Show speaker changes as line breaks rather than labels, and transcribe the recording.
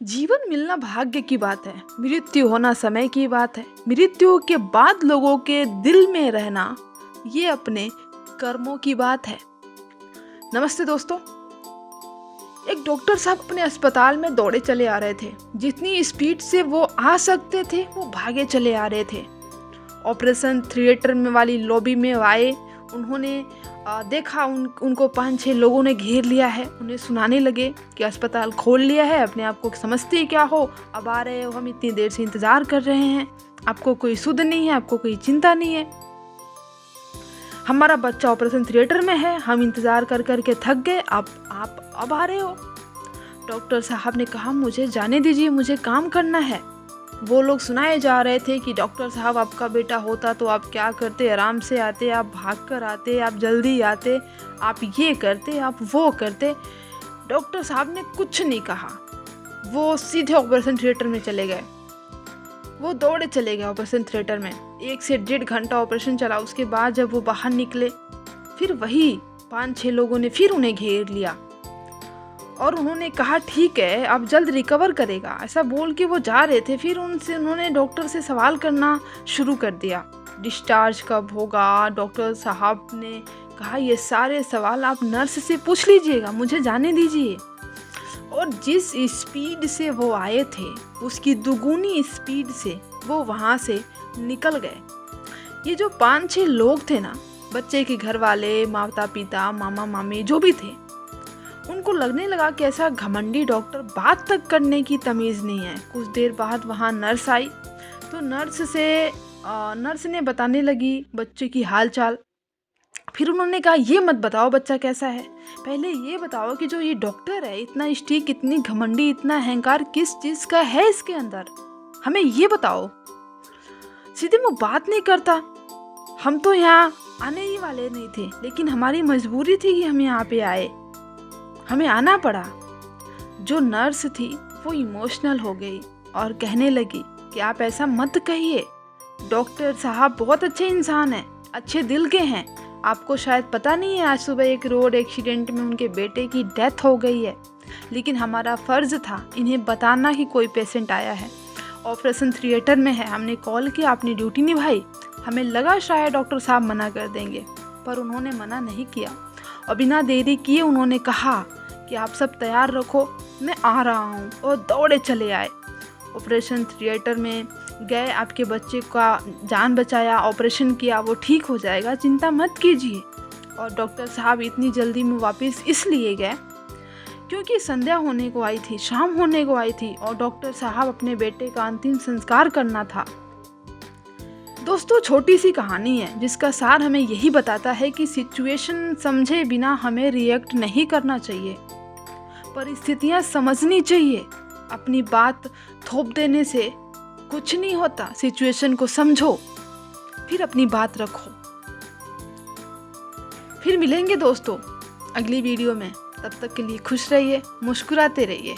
जीवन मिलना भाग्य की बात है, मृत्यु होना समय की बात है। मृत्यु के बाद लोगों के दिल में रहना ये अपने कर्मों की बात है। नमस्ते दोस्तों। एक डॉक्टर साहब अपने अस्पताल में दौड़े चले आ रहे थे। जितनी स्पीड से वो आ सकते थे वो भागे चले आ रहे थे। ऑपरेशन थिएटर में वाली लॉबी में आए। उन्होंने देखा उनको 5-6 लोगों ने घेर लिया है। उन्हें सुनाने लगे कि अस्पताल खोल लिया है, अपने आप को समझते क्या हो, अब आ रहे हो, हम इतनी देर से इंतज़ार कर रहे हैं, आपको कोई सुध नहीं है, आपको कोई चिंता नहीं है, हमारा बच्चा ऑपरेशन थिएटर में है, हम इंतज़ार कर कर के थक गए, आप अब आ रहे हो। डॉक्टर साहब ने कहा मुझे जाने दीजिए, मुझे काम करना है। वो लोग सुनाए जा रहे थे कि डॉक्टर साहब आपका बेटा होता तो आप क्या करते, आराम से आते, आप भाग कर आते, आप जल्दी आते, आप ये करते, आप वो करते। डॉक्टर साहब ने कुछ नहीं कहा। वो सीधे ऑपरेशन थिएटर में चले गए। वो दौड़े चले गए ऑपरेशन थिएटर में। 1 से 1.5 घंटा ऑपरेशन चला। उसके बाद जब वो बाहर निकले फिर वही 5-6 लोगों ने फिर उन्हें घेर लिया और उन्होंने कहा ठीक है अब जल्द रिकवर करेगा, ऐसा बोल के वो जा रहे थे। फिर उन्होंने डॉक्टर से सवाल करना शुरू कर दिया, डिस्चार्ज कब होगा। डॉक्टर साहब ने कहा ये सारे सवाल आप नर्स से पूछ लीजिएगा, मुझे जाने दीजिए। और जिस स्पीड से वो आए थे उसकी दुगुनी स्पीड से वो वहाँ से निकल गए। ये जो 5-6 लोग थे ना, बच्चे के घर वाले, माता पिता, मामा मामी जो भी थे, उनको लगने लगा कि ऐसा घमंडी डॉक्टर बात तक करने की तमीज़ नहीं है। कुछ देर बाद वहाँ नर्स आई तो नर्स ने बताने लगी बच्चे की हाल चाल। फिर उन्होंने कहा ये मत बताओ बच्चा कैसा है, पहले ये बताओ कि जो ये डॉक्टर है इतना स्ट्रिक्ट, इतनी घमंडी, इतना अहंकार किस चीज़ का है इसके अंदर, हमें ये बताओ। सीधे मुँह बात नहीं करता। हम तो यहाँ आने ही वाले नहीं थे, लेकिन हमारी मजबूरी थी कि हम यहाँ पे आए, हमें आना पड़ा। जो नर्स थी वो इमोशनल हो गई और कहने लगी कि आप ऐसा मत कहिए, डॉक्टर साहब बहुत अच्छे इंसान हैं, अच्छे दिल के हैं। आपको शायद पता नहीं है आज सुबह एक रोड एक्सीडेंट में उनके बेटे की डेथ हो गई है, लेकिन हमारा फ़र्ज़ था इन्हें बताना कि कोई पेशेंट आया है, ऑपरेशन थिएटर में है। हमने कॉल किया, अपनी ड्यूटी निभाई। हमें लगा शायद डॉक्टर साहब मना कर देंगे, पर उन्होंने मना नहीं किया और बिना देरी किए उन्होंने कहा कि आप सब तैयार रखो, मैं आ रहा हूँ, और दौड़े चले आए। ऑपरेशन थिएटर में गए, आपके बच्चे का जान बचाया, ऑपरेशन किया, वो ठीक हो जाएगा, चिंता मत कीजिए। और डॉक्टर साहब इतनी जल्दी में वापस इसलिए गए क्योंकि संध्या होने को आई थी, शाम होने को आई थी और डॉक्टर साहब अपने बेटे का अंतिम संस्कार करना था। दोस्तों, छोटी सी कहानी है जिसका सार हमें यही बताता है कि सिचुएशन समझे बिना हमें रिएक्ट नहीं करना चाहिए, परिस्थितियां समझनी चाहिए। अपनी बात थोप देने से कुछ नहीं होता। सिचुएशन को समझो फिर अपनी बात रखो। फिर मिलेंगे दोस्तों अगली वीडियो में, तब तक के लिए खुश रहिए, मुस्कुराते रहिए।